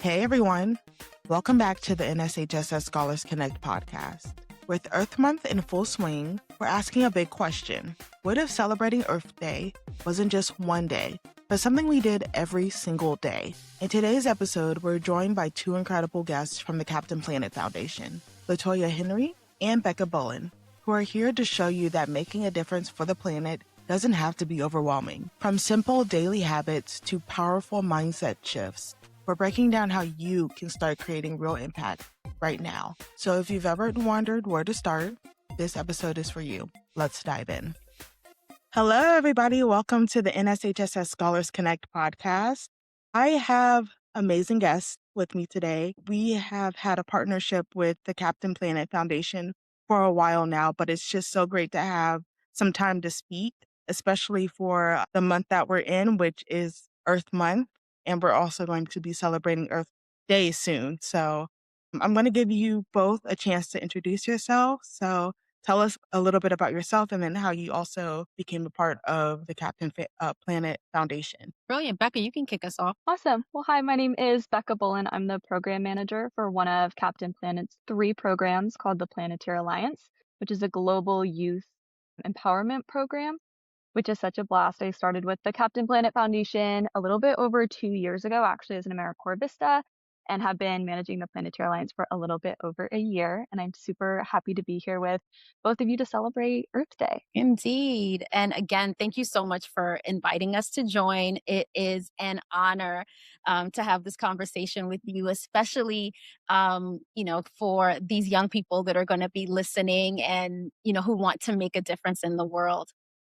Hey everyone, welcome back to the NSHSS Scholars Connect Podcast. With Earth Month in full swing, we're asking a big question. What if celebrating Earth Day wasn't just one day, but something we did every single day? In today's episode, we're joined by two incredible guests from the Captain Planet Foundation, Latoya Henry and Becca Bullen, who are here to show you that making a difference for the planet doesn't have to be overwhelming. From simple daily habits to powerful mindset shifts, we're breaking down how you can start creating real impact right now. So if you've ever wondered where to start, this episode is for you. Let's dive in. Hello, everybody. Welcome to the NSHSS Scholars Connect podcast. I have amazing guests with me today. We have had a partnership with the Captain Planet Foundation for a while now, but it's just so great to have some time to speak, especially for the month that we're in, which is Earth Month. And we're also going to be celebrating Earth Day soon. So I'm going to give you both a chance to introduce yourselves. So tell us a little bit about yourself and then how you also became a part of the Captain Planet Foundation. Brilliant. Becca, you can kick us off. Awesome. Well, hi, my name is Becca Bullen. I'm the program manager for one of Captain Planet's 3 programs called the Planetary Alliance, which is a global youth empowerment program, which is such a blast. I started with the Captain Planet Foundation a little bit over 2 years ago, actually as an AmeriCorps, and have been managing the Planetary Alliance for a little bit over a year. And I'm super happy to be here with both of you to celebrate Earth Day. Indeed. And again, thank you so much for inviting us to join. It is an honor to have this conversation with you, especially, for these young people that are going to be listening and, who want to make a difference in the world.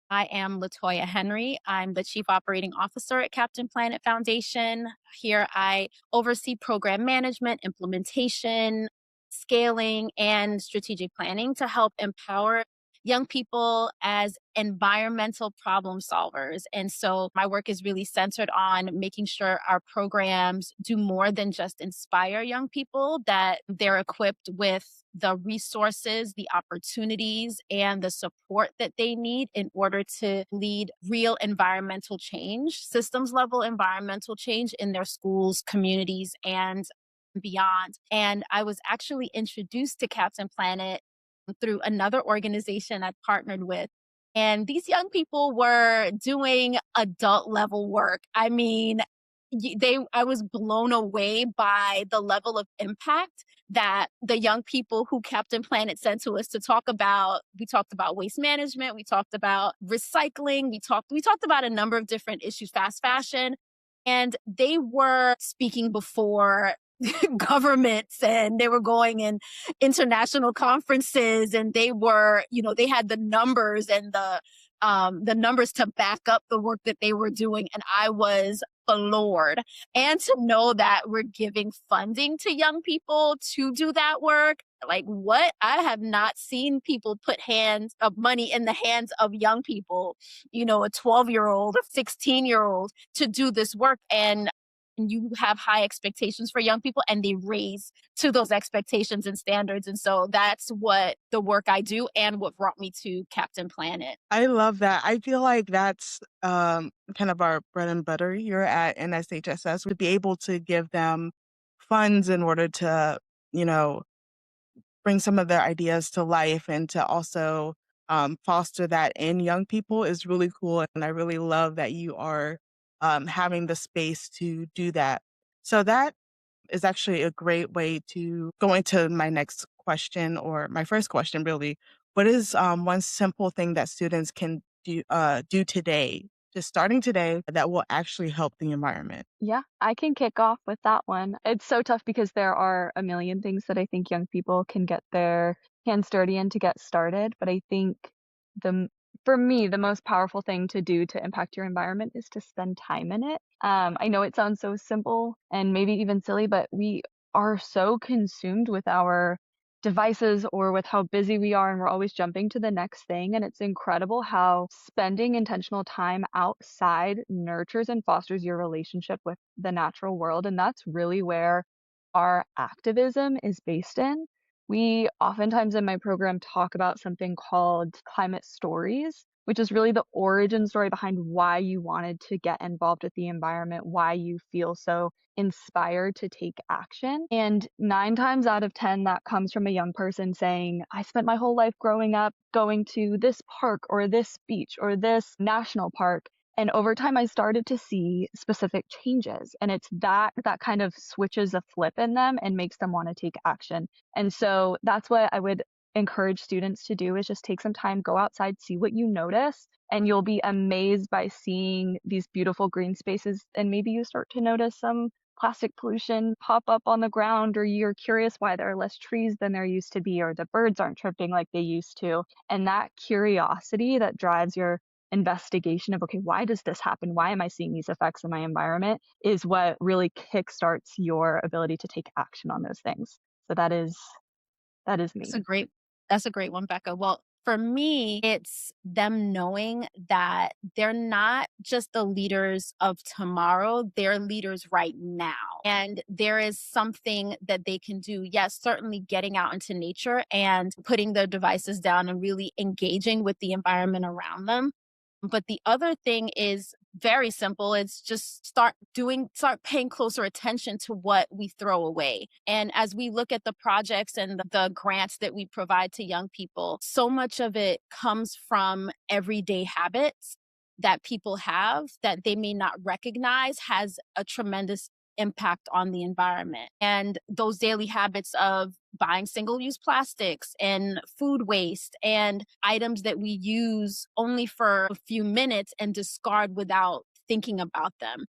I am Latoya Henry. I'm the Chief Operating Officer at Captain Planet Foundation. Here I oversee program management, implementation, scaling, and strategic planning to help empower young people as environmental problem solvers. And so my work is really centered on making sure our programs do more than just inspire young people, that they're equipped with the resources, the opportunities, and the support that they need in order to lead real environmental change, systems level environmental change in their schools, communities, and beyond. And I was actually introduced to Captain Planet through another organization I partnered with. And these young people were doing adult level work. I mean, I was blown away by the level of impact that the young people who Captain Planet sent to us to talk about. We talked about waste management, we talked about recycling, we talked about a number of different issues, fast fashion, and they were speaking before governments, and they were going in international conferences, and they were, they had the numbers and the numbers to back up the work that they were doing. And I was floored. And to know that we're giving funding to young people to do that work, like what? I have not seen people put hands of money in the hands of young people, a 12-year-old or 16-year-old to do this work. And you have high expectations for young people, and they raise to those expectations and standards. And so that's what the work I do and what brought me to Captain Planet. I love that. I feel like that's kind of our bread and butter here at NSHSS, to be able to give them funds in order to, bring some of their ideas to life and to also foster that in young people is really cool. And I really love that you are having the space to do that. So that is actually a great way to go into my next question, or my first question, really. What is one simple thing that students can do today, just starting today, that will actually help the environment? Yeah, I can kick off with that one. It's so tough because there are a million things that I think young people can get their hands dirty in to get started. But I think for me, the most powerful thing to do to impact your environment is to spend time in it. I know it sounds so simple and maybe even silly, but we are so consumed with our devices or with how busy we are, and we're always jumping to the next thing. And it's incredible how spending intentional time outside nurtures and fosters your relationship with the natural world. And that's really where our activism is based in. We oftentimes in my program talk about something called climate stories, which is really the origin story behind why you wanted to get involved with the environment, why you feel so inspired to take action. And 9 times out of 10, that comes from a young person saying, I spent my whole life growing up going to this park or this beach or this national park. And over time, I started to see specific changes. And it's that kind of switches a flip in them and makes them want to take action. And so that's what I would encourage students to do, is just take some time, go outside, see what you notice, and you'll be amazed by seeing these beautiful green spaces. And maybe you start to notice some plastic pollution pop up on the ground, or you're curious why there are less trees than there used to be, or the birds aren't chirping like they used to. And that curiosity that drives your investigation of, okay, why does this happen? Why am I seeing these effects in my environment, is what really kickstarts your ability to take action on those things. So that is me. That's a great one, Becca. Well, for me, it's them knowing that they're not just the leaders of tomorrow, they're leaders right now. And there is something that they can do. Yes, certainly getting out into nature and putting their devices down and really engaging with the environment around them. But the other thing is very simple. It's just start paying closer attention to what we throw away. And as we look at the projects and the grants that we provide to young people, so much of it comes from everyday habits that people have that they may not recognize has a tremendous impact on the environment. And those daily habits of buying single-use plastics and food waste and items that we use only for a few minutes and discard without thinking about them.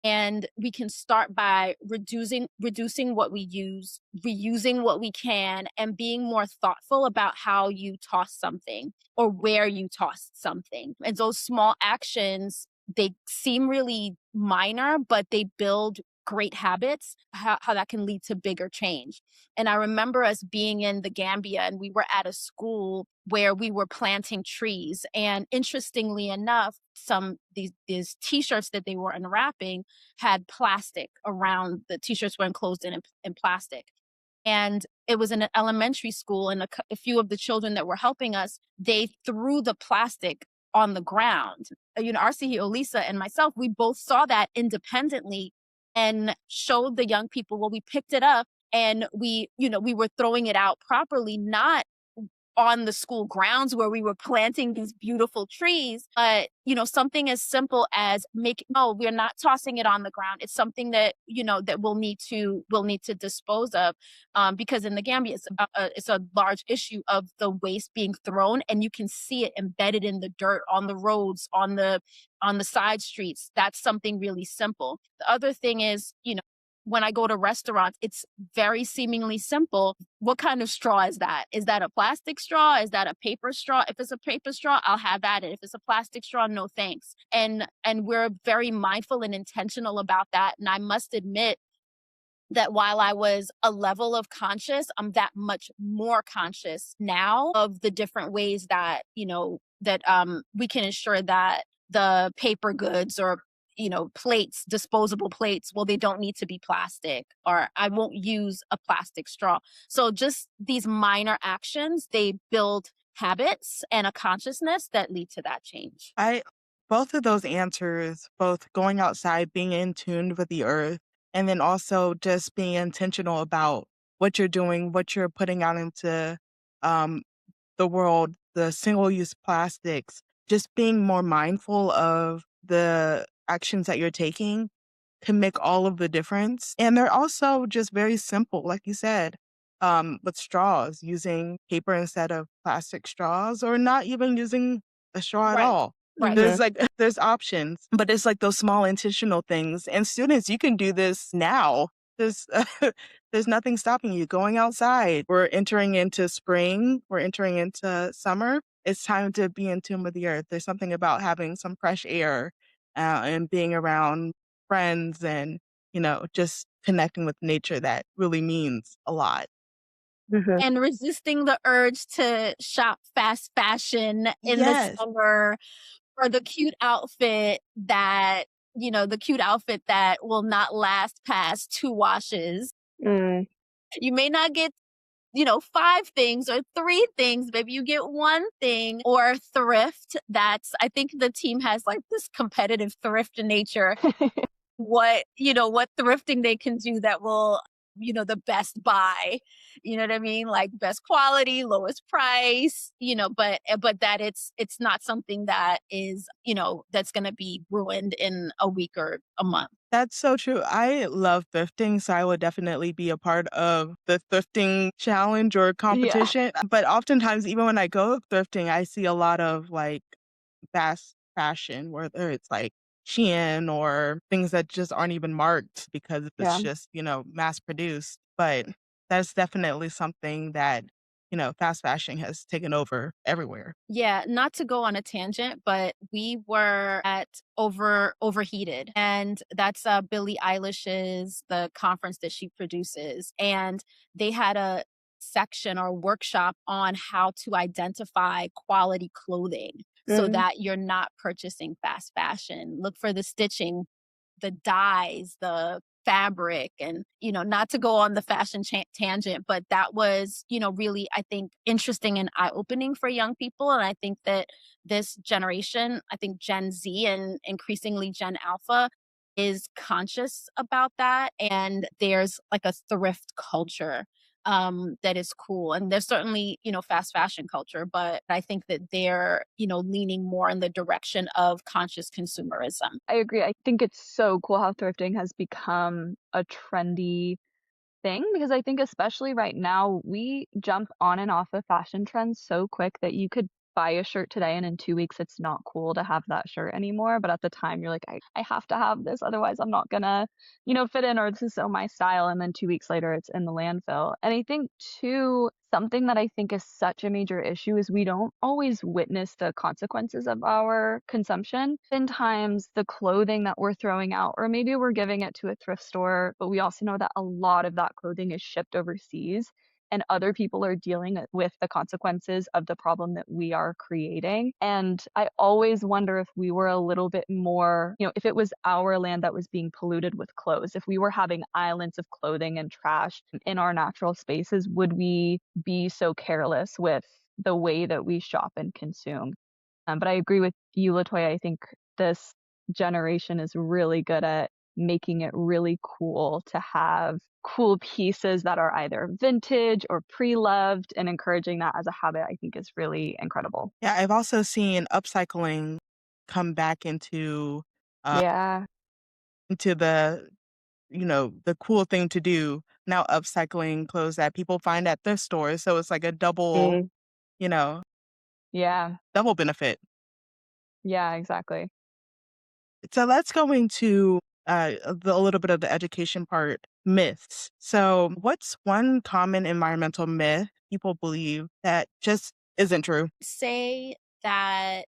And we can start by reducing what we use, reusing what we can, and being more thoughtful about how you toss something or where you toss something. And those small actions, they seem really minor, but they build great habits, how that can lead to bigger change. And I remember us being in the Gambia, and we were at a school where we were planting trees. And interestingly enough, these t-shirts that they were unwrapping had plastic around. The t-shirts were enclosed in plastic. And it was in an elementary school, and a few of the children that were helping us, they threw the plastic on the ground. Our CEO, Lisa, and myself, we both saw that independently and showed the young people, well, we picked it up and we were throwing it out properly, not on the school grounds where we were planting these beautiful trees, but something as simple as we're not tossing it on the ground. It's something that that we'll need to dispose of, because in the Gambia it's a large issue of the waste being thrown, and you can see it embedded in the dirt on the roads, on the side streets. That's something really simple. The other thing is, when I go to restaurants, it's very seemingly simple. What kind of straw is that? Is that a plastic straw? Is that a paper straw? If it's a paper straw, I'll have that. And if it's a plastic straw, no thanks. And we're very mindful and intentional about that. And I must admit that while I was a level of conscious, I'm that much more conscious now of the different ways that, we can ensure that the paper goods or plates, disposable plates, well, they don't need to be plastic, or I won't use a plastic straw. So just these minor actions, they build habits and a consciousness that lead to that change. Both of those answers, both going outside, being in tune with the earth, and then also just being intentional about what you're doing, what you're putting out into the world, the single-use plastics, just being more mindful of the actions that you're taking can make all of the difference. And they're also just very simple, like you said, with straws, using paper instead of plastic straws, or not even using a straw at all. Right. There's options, but it's like those small intentional things. And students, you can do this now. There's nothing stopping you going outside. We're entering into spring. We're entering into summer. It's time to be in tune with the earth. There's something about having some fresh air and being around friends and, just connecting with nature that really means a lot. Mm-hmm. And resisting the urge to shop fast fashion in the summer, or the cute outfit that will not last past 2 washes. Mm. You may not get 5 things or 3 things. Maybe you get 1 thing, or thrift. I think the team has like this competitive thrift nature. What thrifting they can do that will, the best buy, you know what I mean? Like best quality, lowest price, but that it's not something that is, that's going to be ruined in a week or a month. That's so true. I love thrifting, so I would definitely be a part of the thrifting challenge or Yeah. competition. But oftentimes, even when I go thrifting, I see a lot of like fast fashion, whether it's like Shein or things that just aren't even marked because it's Yeah. just, mass produced. But that's definitely something that, fast fashion has taken over everywhere. Yeah, not to go on a tangent, but we were at Overheated, and that's Billie Eilish's the conference that she produces, and they had a section or workshop on how to identify quality clothing so Mm. that you're not purchasing fast fashion. Look for the stitching, the dyes, the fabric, and not to go on the fashion tangent, but that was really, I think, interesting and eye-opening for young people. And I think that this generation, I think Gen Z and increasingly Gen Alpha, is conscious about that, and there's like a thrift culture that is cool. And there's certainly, fast fashion culture, but I think that they're, leaning more in the direction of conscious consumerism. I agree. I think it's so cool how thrifting has become a trendy thing because I think especially right now we jump on and off of fashion trends so quick that you could buy a shirt today and in 2 weeks it's not cool to have that shirt anymore. But at the time you're like, I have to have this, otherwise I'm not gonna, fit in, or this is so my style. And then 2 weeks later it's in the landfill. And I think too, something that I think is such a major issue is we don't always witness the consequences of our consumption. Oftentimes, the clothing that we're throwing out, or maybe we're giving it to a thrift store, but we also know that a lot of that clothing is shipped overseas and other people are dealing with the consequences of the problem that we are creating. And I always wonder if we were a little bit more, if it was our land that was being polluted with clothes, if we were having islands of clothing and trash in our natural spaces, would we be so careless with the way that we shop and consume? But I agree with you, Latoya. I think this generation is really good at making it really cool to have cool pieces that are either vintage or pre-loved, and encouraging that as a habit, I think is really incredible. Yeah, I've also seen upcycling come back Yeah. into the cool thing to do now, upcycling clothes that people find at thrift stores. So it's like a Mm. you know, Yeah. double benefit. Yeah, exactly. So let's go into a little bit of the education part, myths. So what's one common environmental myth people believe that just isn't true? Say that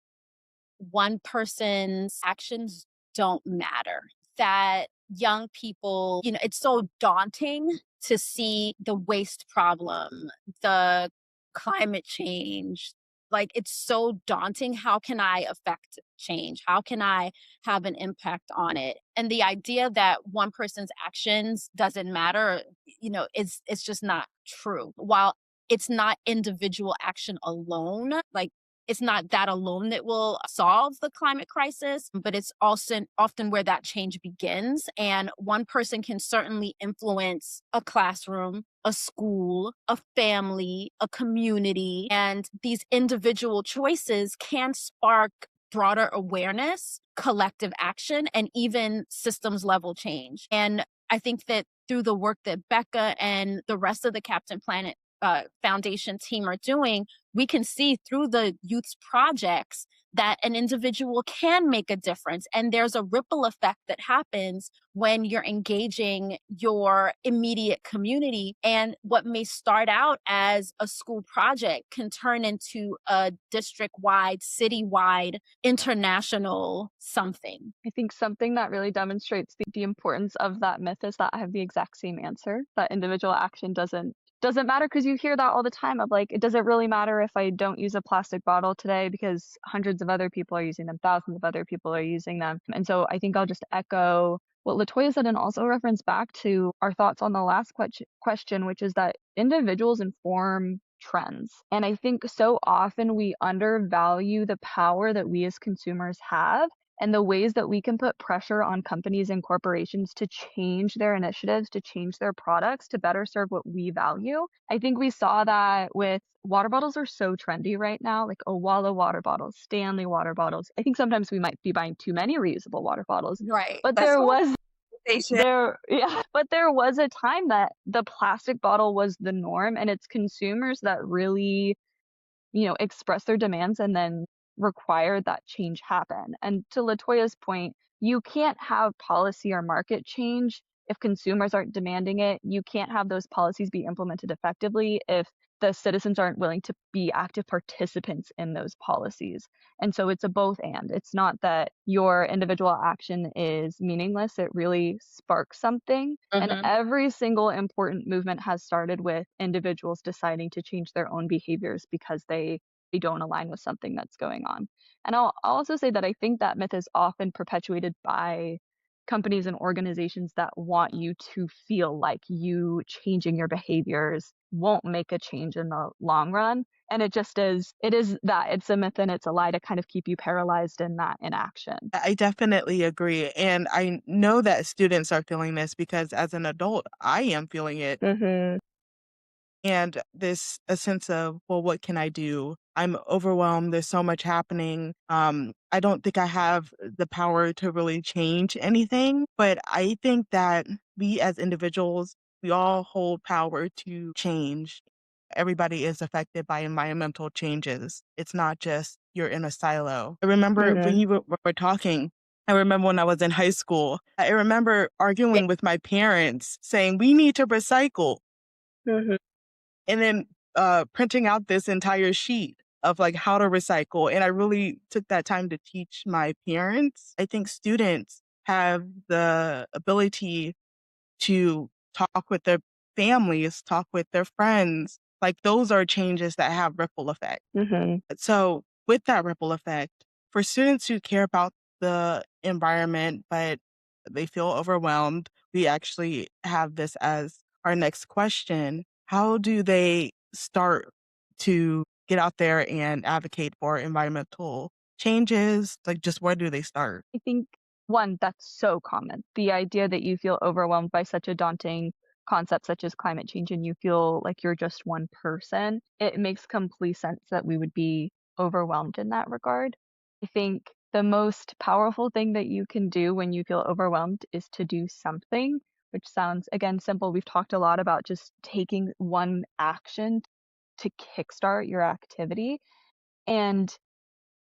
one person's actions don't matter, that young people, it's so daunting to see the waste problem, the climate change. Like, it's so daunting. How can I affect change? How can I have an impact on it? And the idea that one person's actions doesn't matter, it's just not true. While it's not individual action alone, like, it's not that alone that will solve the climate crisis, but it's also often where that change begins. And one person can certainly influence a classroom, a school, a family, a community. And these individual choices can spark broader awareness, collective action, and even systems level change. And I think that through the work that Becca and the rest of the Captain Planet Foundation team are doing, we can see through the youth's projects that an individual can make a difference. And there's a ripple effect that happens when you're engaging your immediate community. And what may start out as a school project can turn into a district-wide, city-wide, international something. I think something that really demonstrates the importance of that myth is that I have the exact same answer, that individual action doesn't doesn't matter, because you hear that all the time of like, it doesn't really matter if I don't use a plastic bottle today because hundreds of other people are using them, thousands of other people are using them. And so I think I'll just echo what Latoya said and also reference back to our thoughts on the last question, which is that individuals inform trends. And I think so often we undervalue the power that we as consumers have and the ways that we can put pressure on companies and corporations to change their initiatives, to change their products, to better serve what we value. I think we saw that with water bottles are so trendy right now, like Owala water bottles, Stanley water bottles. I think sometimes we might be buying too many reusable water bottles. Right. But That's there the was conversation. but there was a time that the plastic bottle was the norm, and it's consumers that really express their demands and then require that change happen. And to Latoya's point, you can't have policy or market change if consumers aren't demanding it. You can't have those policies be implemented effectively if the citizens aren't willing to be active participants in those policies. And so it's a both and. It's not that your individual action is meaningless. It really sparks something. And every single important movement has started with individuals deciding to change their own behaviors because they don't align with something that's going on. And I'll also say that I think that myth is often perpetuated by companies and organizations that want you to feel like you changing your behaviors won't make a change in the long run. And it is that it's a myth and it's a lie to kind of keep you paralyzed in that inaction. I definitely agree. And I know that students are feeling this because as an adult, I am feeling it. And a sense of, well, what can I do? I'm overwhelmed. There's so much happening. I don't think I have the power to really change anything, but I think that we as individuals, we all hold power to change. Everybody is affected by environmental changes. It's not just you're in a silo. I remember when you were talking, I remember when I was in high school, I remember arguing with my parents saying, we need to recycle. And then printing out this entire sheet of like how to recycle. And I really took that time to teach my parents. I think students have the ability to talk with their families, talk with their friends. Like those are changes that have ripple effect. So with that ripple effect, for students who care about the environment, but they feel overwhelmed, we actually have this as our next question. How do they start to get out there and advocate for environmental changes? Like just where do they start? I think one, that's so common. The idea that you feel overwhelmed by such a daunting concept such as climate change and you feel like you're just one person, it makes complete sense that we would be overwhelmed in that regard. I think the most powerful thing that you can do when you feel overwhelmed is to do something, which sounds, again, simple. We've talked a lot about just taking one action to kickstart your activity. And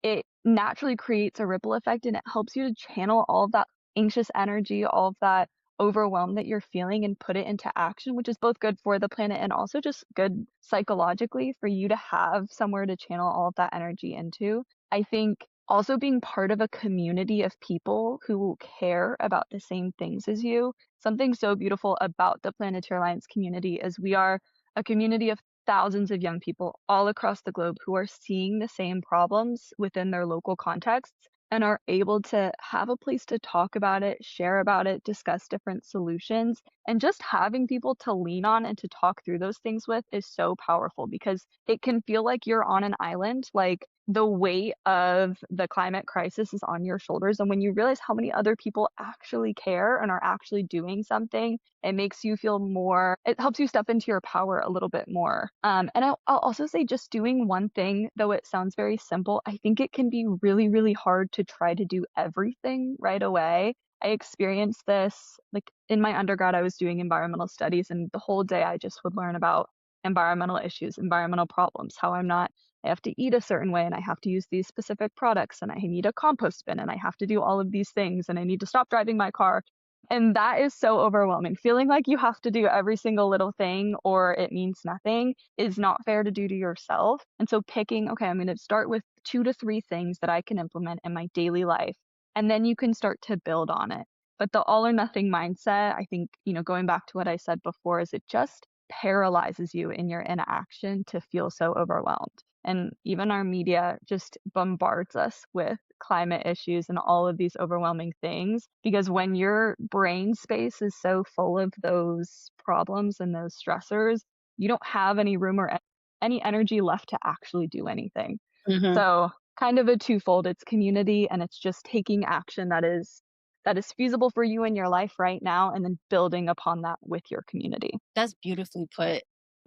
it naturally creates a ripple effect and it helps you to channel all of that anxious energy, all of that overwhelm that you're feeling and put it into action, which is both good for the planet and also just good psychologically for you to have somewhere to channel all of that energy into. I think also being part of a community of people who care about the same things as you. Something so beautiful about the Planetary Alliance community is we are a community of thousands of young people all across the globe who are seeing the same problems within their local contexts and are able to have a place to talk about it, share about it, discuss different solutions. And just having people to lean on and to talk through those things with is so powerful because it can feel like you're on an island, like the weight of the climate crisis is on your shoulders. And when you realize how many other people actually care and are actually doing something, it makes you feel more, it helps you step into your power a little bit more. And I'll also say just doing one thing, though it sounds very simple, I think it can be really, really hard to try to do everything right away. I experienced this, like in my undergrad, I was doing environmental studies and the whole day I just would learn about environmental issues, environmental problems, how I have to eat a certain way and I have to use these specific products and I need a compost bin and I have to do all of these things and I need to stop driving my car. And that is so overwhelming. Feeling like you have to do every single little thing or it means nothing is not fair to do to yourself. And so picking, okay, I'm going to start with 2 to 3 things that I can implement in my daily life. And then you can start to build on it. But the all or nothing mindset, I think, going back to what I said before, is it just paralyzes you in your inaction to feel so overwhelmed. And even our media just bombards us with climate issues and all of these overwhelming things, because when your brain space is so full of those problems and those stressors, you don't have any room or any energy left to actually do anything. Mhm. So kind of a twofold. It's community, and it's just taking action that is feasible for you in your life right now, and then building upon that with your community. That's beautifully put,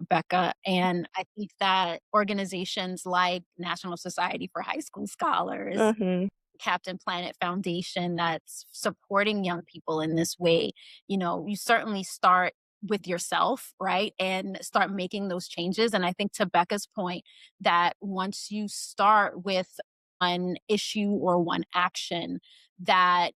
Becca. And I think that organizations like National Society for High School Scholars, Mhm. Captain Planet Foundation, that's supporting young people in this way, you certainly start with yourself, right? And start making those changes. And I think to Becca's point, that once you start with one issue or one action, that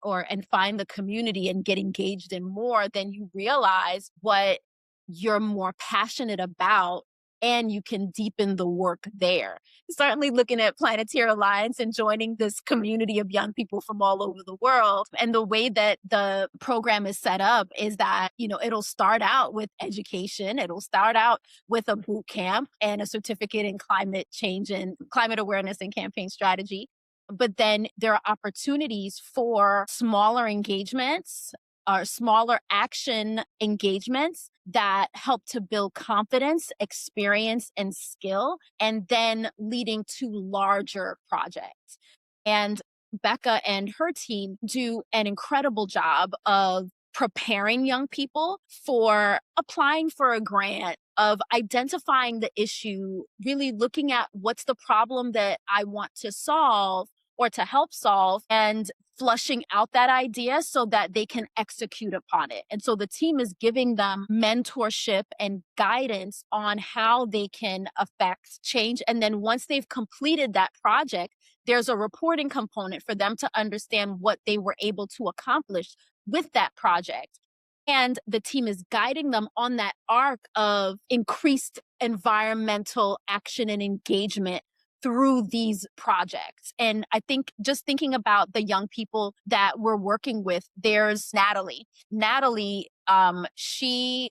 and find the community and get engaged in more, then you realize what you're more passionate about and you can deepen the work there. Certainly looking at Planetary Alliance and joining this community of young people from all over the world. And the way that the program is set up is that, it'll start out with education. It'll start out with a boot camp and a certificate in climate change and climate awareness and campaign strategy. But then there are opportunities for smaller engagements or smaller action engagements that help to build confidence, experience, and skill, and then leading to larger projects. And Becca and her team do an incredible job of preparing young people for applying for a grant, of identifying the issue, really looking at what's the problem that I want to solve or to help solve, and flushing out that idea so that they can execute upon it. And so the team is giving them mentorship and guidance on how they can affect change. And then once they've completed that project, there's a reporting component for them to understand what they were able to accomplish with that project. And the team is guiding them on that arc of increased environmental action and engagement through these projects. And I think just thinking about the young people that we're working with, there's Natalie. Natalie, the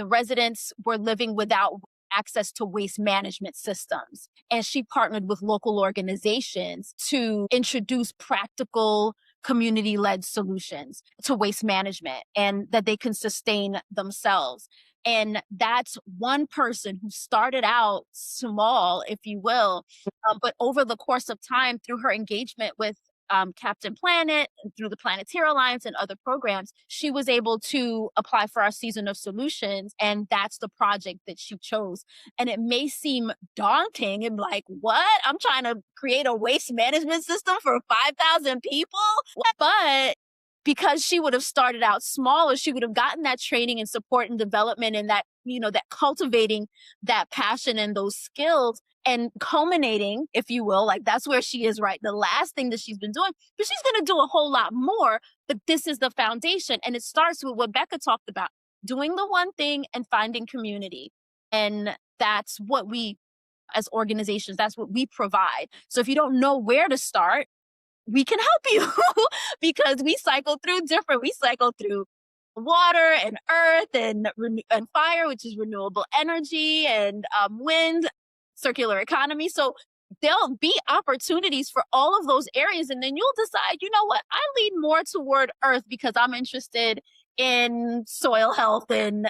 residents were living without access to waste management systems. And she partnered with local organizations to introduce practical community-led solutions to waste management and that they can sustain themselves. And that's one person who started out small, if you will, but over the course of time, through her engagement with Captain Planet, through the Planetary Alliance and other programs, she was able to apply for our Season of Solutions. And that's the project that she chose. And it may seem daunting and like, what? I'm trying to create a waste management system for 5,000 people? But because she would have started out small, or she would have gotten that training and support and development and that, that cultivating that passion and those skills and culminating, if you will, like that's where she is, right? The last thing that she's been doing, but she's going to do a whole lot more, but this is the foundation. And it starts with what Becca talked about, doing the one thing and finding community. And that's what we, as organizations, that's what we provide. So if you don't know where to start, we can help you because we cycle through water and earth and fire, which is renewable energy, and wind, circular economy. So there'll be opportunities for all of those areas. And then you'll decide, you know what, I lean more toward earth because I'm interested in soil health and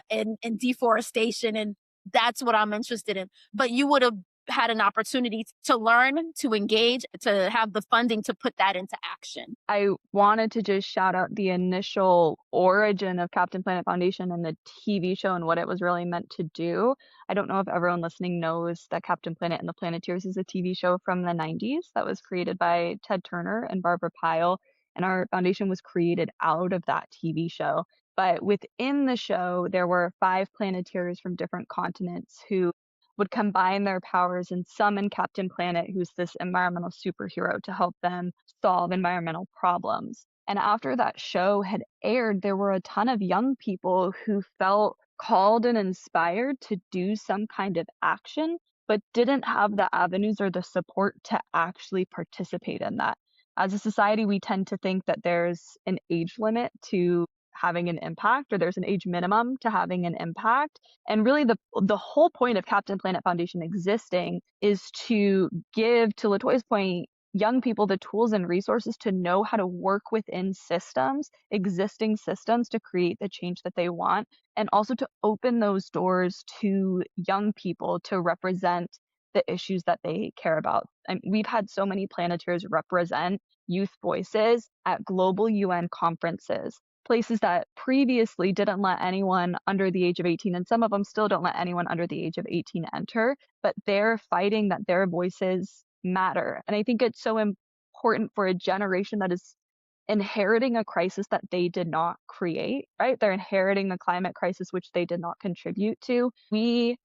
deforestation. And that's what I'm interested in. But you would have had an opportunity to learn, to engage, to have the funding to put that into action. I wanted to just shout out the initial origin of Captain Planet Foundation and the TV show and what it was really meant to do. I don't know if everyone listening knows that Captain Planet and the Planeteers is a TV show from the 90s that was created by Ted Turner and Barbara Pyle, and our foundation was created out of that TV show. But within the show, there were 5 Planeteers from different continents who would combine their powers and summon Captain Planet, who's this environmental superhero, to help them solve environmental problems. And after that show had aired, there were a ton of young people who felt called and inspired to do some kind of action, but didn't have the avenues or the support to actually participate in that. As a society, we tend to think that there's an age limit to having an impact, or there's an age minimum to having an impact. And really the whole point of Captain Planet Foundation existing is to give, to Latoya's point, young people the tools and resources to know how to work within systems, existing systems, to create the change that they want, and also to open those doors to young people to represent the issues that they care about. We've had so many Planeteers represent youth voices at global UN conferences, places that previously didn't let anyone under the age of 18, and some of them still don't let anyone under the age of 18 enter, but they're fighting that their voices matter. And I think it's so important for a generation that is inheriting a crisis that they did not create, right? They're inheriting the climate crisis, which they did not contribute to. We,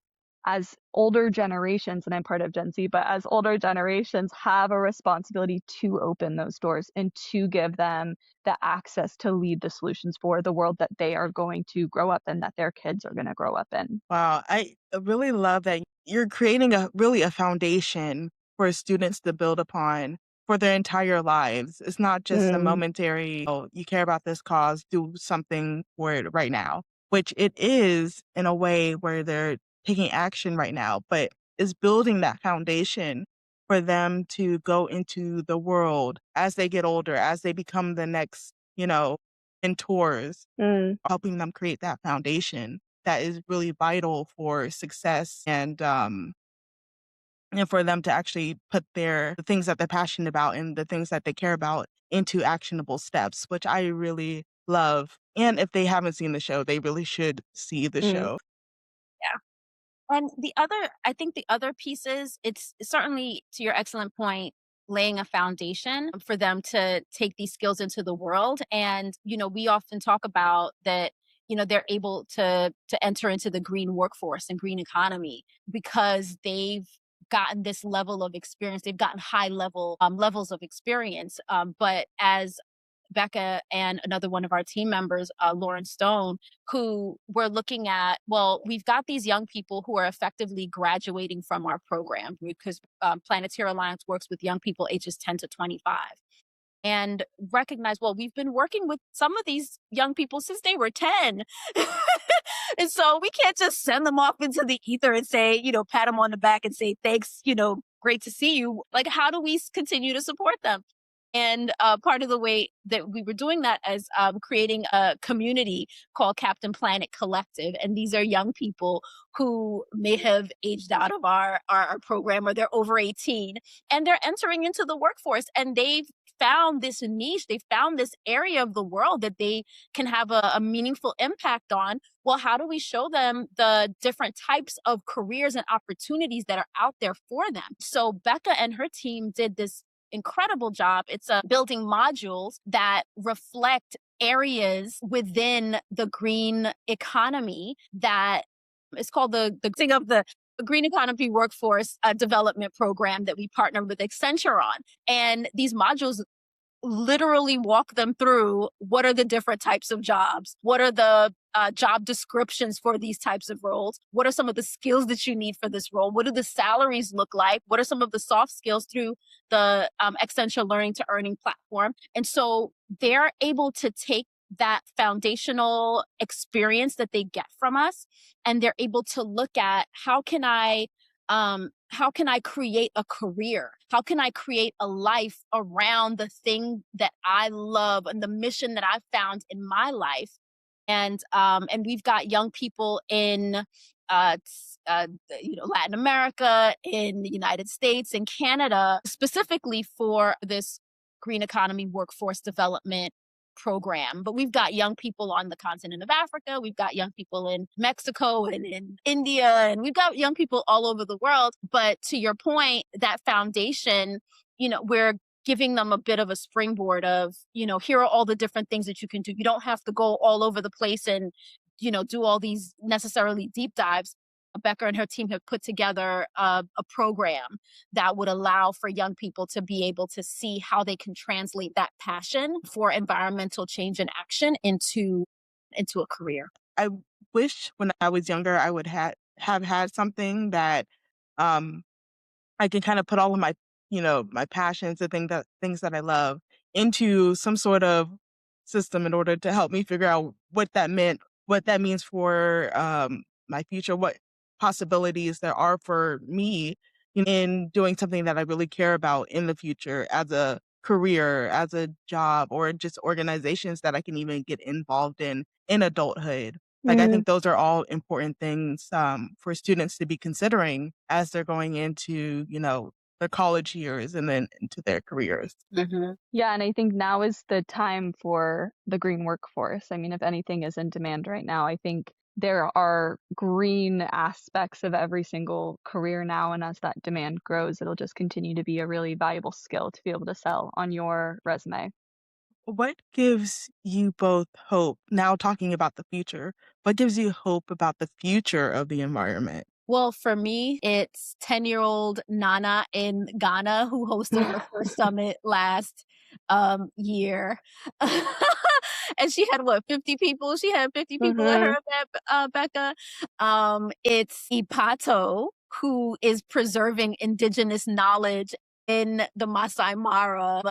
as older generations, and I'm part of Gen Z, but as older generations, have a responsibility to open those doors and to give them the access to lead the solutions for the world that they are going to grow up in, that their kids are going to grow up in. Wow, I really love that you're creating a foundation for students to build upon for their entire lives. It's not just a momentary, oh, you care about this cause, do something for it right now, which it is in a way where they're taking action right now, but is building that foundation for them to go into the world as they get older, as they become the next, mentors, helping them create that foundation that is really vital for success and for them to actually put the things that they're passionate about and the things that they care about into actionable steps, which I really love. And if they haven't seen the show, they really should see the show. And I think the other pieces, it's certainly, to your excellent point, laying a foundation for them to take these skills into the world. And, we often talk about that, they're able to enter into the green workforce and green economy because they've gotten this level of experience. They've gotten high level levels of experience. But as Becca and another one of our team members, Lauren Stone, who were looking at, well, we've got these young people who are effectively graduating from our program because Planeteer Alliance works with young people ages 10 to 25. And recognize, well, we've been working with some of these young people since they were 10. And so we can't just send them off into the ether and say, pat them on the back and say, thanks, great to see you. Like, how do we continue to support them? And part of the way that we were doing that is creating a community called Captain Planet Collective. And these are young people who may have aged out of our program, or they're over 18 and they're entering into the workforce, and they've found this niche, they found this area of the world that they can have a meaningful impact on. Well, how do we show them the different types of careers and opportunities that are out there for them? So Becca and her team did this incredible job. It's building modules that reflect areas within the green economy that is called the thing of the Green Economy Workforce Development Program that we partner with Accenture on. And these modules literally walk them through what are the different types of jobs, what are the job descriptions for these types of roles, what are some of the skills that you need for this role, what do the salaries look like, what are some of the soft skills through the Accenture Learning to Earning platform. And so they're able to take that foundational experience that they get from us, and they're able to look at how can I create a career? How can I create a life around the thing that I love and the mission that I've found in my life? And we've got young people in Latin America, in the United States, and Canada, specifically for this green economy workforce development program. But we've got young people on the continent of Africa, we've got young people in Mexico and in India, and we've got young people all over the world. But to your point, that foundation, we're giving them a bit of a springboard of, here are all the different things that you can do. You don't have to go all over the place and, do all these necessarily deep dives. Becca and her team have put together a program that would allow for young people to be able to see how they can translate that passion for environmental change and action into a career. I wish when I was younger, I would have had something that I can kind of put all of my, my passions, the things that I love into some sort of system in order to help me figure out what that means for my future, what possibilities there are for me in doing something that I really care about in the future as a career, as a job, or just organizations that I can even get involved in adulthood. Like, I think those are all important things for students to be considering as they're going into, their college years and then into their careers. Mm-hmm. Yeah, and I think now is the time for the green workforce. I mean, if anything is in demand right now, I think there are green aspects of every single career now, and as that demand grows, it'll just continue to be a really valuable skill to be able to sell on your resume. What gives you both hope, now talking about the future, what gives you hope about the future of the environment? Well, for me, it's 10-year-old Nana in Ghana who hosted her first summit last year. And she had 50 people? She had 50 people at her event, Becca. It's Ipato, who is preserving indigenous knowledge in the Masai Mara,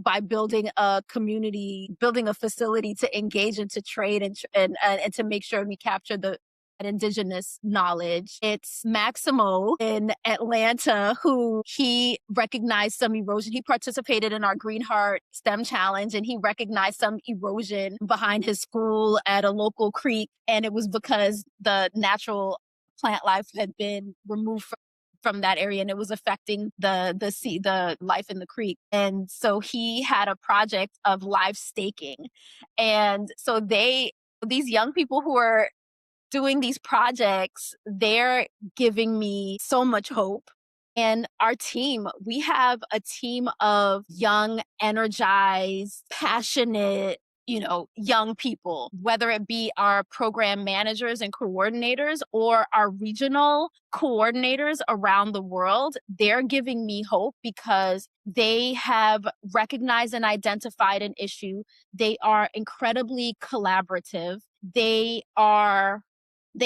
by building a community, building a facility to engage and to trade and to make sure we capture the indigenous knowledge. It's Maximo in Atlanta, who he recognized some erosion. He participated in our Green Heart STEM Challenge, and he recognized some erosion behind his school at a local creek. And it was because the natural plant life had been removed from that area, and it was affecting the life in the creek. And so he had a project of live staking. And so these young people who are doing these projects, they're giving me so much hope. And our team, we have a team of young, energized, passionate, young people, whether it be our program managers and coordinators or our regional coordinators around the world. They're giving me hope because they have recognized and identified an issue. They are incredibly collaborative. They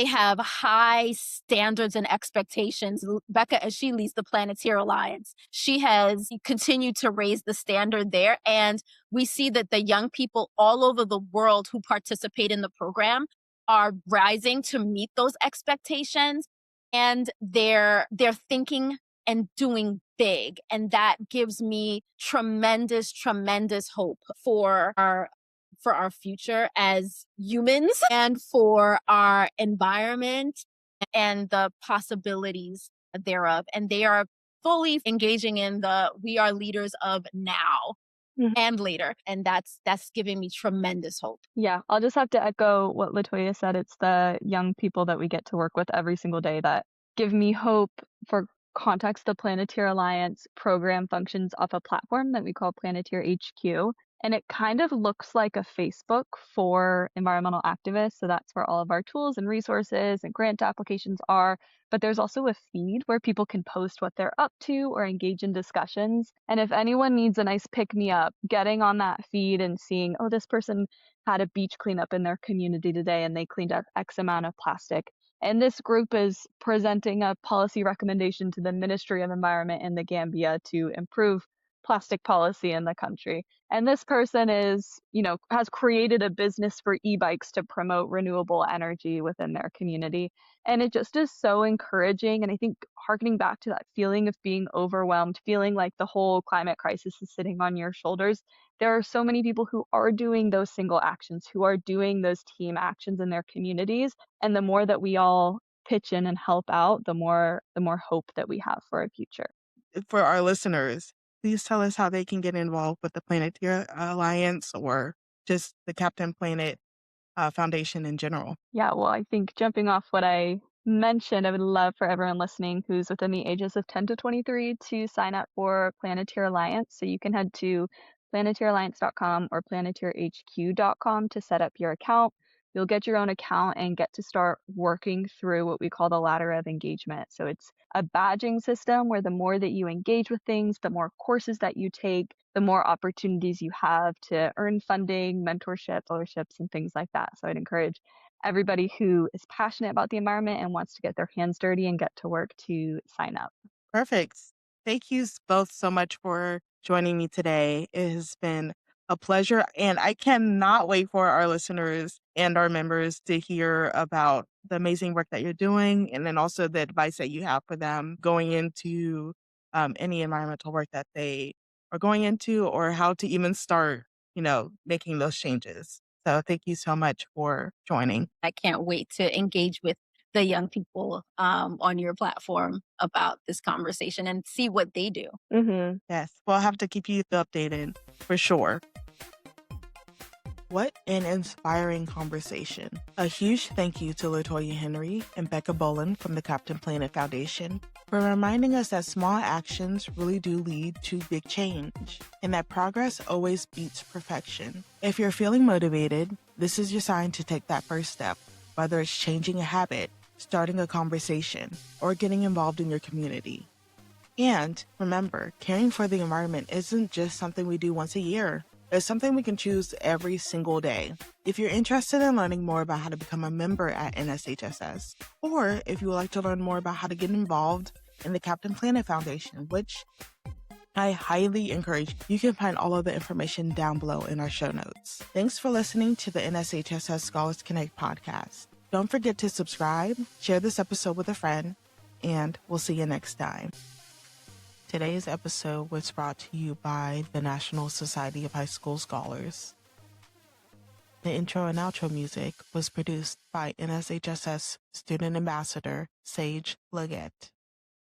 have high standards and expectations. Becca, as she leads the Planeteer Alliance, she has continued to raise the standard there. And we see that the young people all over the world who participate in the program are rising to meet those expectations. And they're thinking and doing big. And that gives me tremendous, tremendous hope for our future as humans and for our environment and the possibilities thereof. And they are fully engaging in we are leaders of now and later. And that's giving me tremendous hope. Yeah, I'll just have to echo what Latoya said. It's the young people that we get to work with every single day that give me hope. For context, the Planeteer Alliance program functions off a platform that we call Planeteer HQ. And it kind of looks like a Facebook for environmental activists. So that's where all of our tools and resources and grant applications are. But there's also a feed where people can post what they're up to or engage in discussions. And if anyone needs a nice pick-me-up, getting on that feed and seeing, oh, this person had a beach cleanup in their community today and they cleaned up X amount of plastic. And this group is presenting a policy recommendation to the Ministry of Environment in the Gambia to improve plastic policy in the country. And this person has created a business for e-bikes to promote renewable energy within their community. And it just is so encouraging. And I think harkening back to that feeling of being overwhelmed, feeling like the whole climate crisis is sitting on your shoulders, there are so many people who are doing those single actions, who are doing those team actions in their communities. And the more that we all pitch in and help out, the more hope that we have for a future. For our listeners, please tell us how they can get involved with the Planeteer Alliance or just the Captain Planet Foundation in general. Yeah, well, I think jumping off what I mentioned, I would love for everyone listening who's within the ages of 10 to 23 to sign up for Planeteer Alliance. So you can head to planeteeralliance.com or planeteerhq.com to set up your account. You'll get your own account and get to start working through what we call the ladder of engagement. So it's a badging system where the more that you engage with things, the more courses that you take, the more opportunities you have to earn funding, mentorship, scholarships, and things like that. So I'd encourage everybody who is passionate about the environment and wants to get their hands dirty and get to work to sign up. Perfect. Thank you both so much for joining me today. It has been a pleasure. And I cannot wait for our listeners and our members to hear about the amazing work that you're doing, and then also the advice that you have for them going into any environmental work that they are going into, or how to even start, making those changes. So thank you so much for joining. I can't wait to engage with the young people on your platform about this conversation and see what they do. Mm-hmm. Yes, we'll have to keep you updated for sure. What an inspiring conversation. A huge thank you to Latoya Henry and Becca Bullen from the Captain Planet Foundation for reminding us that small actions really do lead to big change, and that progress always beats perfection. If you're feeling motivated, this is your sign to take that first step, whether it's changing a habit, starting a conversation, or getting involved in your community. And remember, caring for the environment isn't just something we do once a year. It's something we can choose every single day. If you're interested in learning more about how to become a member at NSHSS, or if you would like to learn more about how to get involved in the Captain Planet Foundation, which I highly encourage, you can find all of the information down below in our show notes. Thanks for listening to the NSHSS Scholars Connect podcast. Don't forget to subscribe, share this episode with a friend, and we'll see you next time. Today's episode was brought to you by the National Society of High School Scholars. The intro and outro music was produced by NSHSS Student Ambassador Sage Leggett.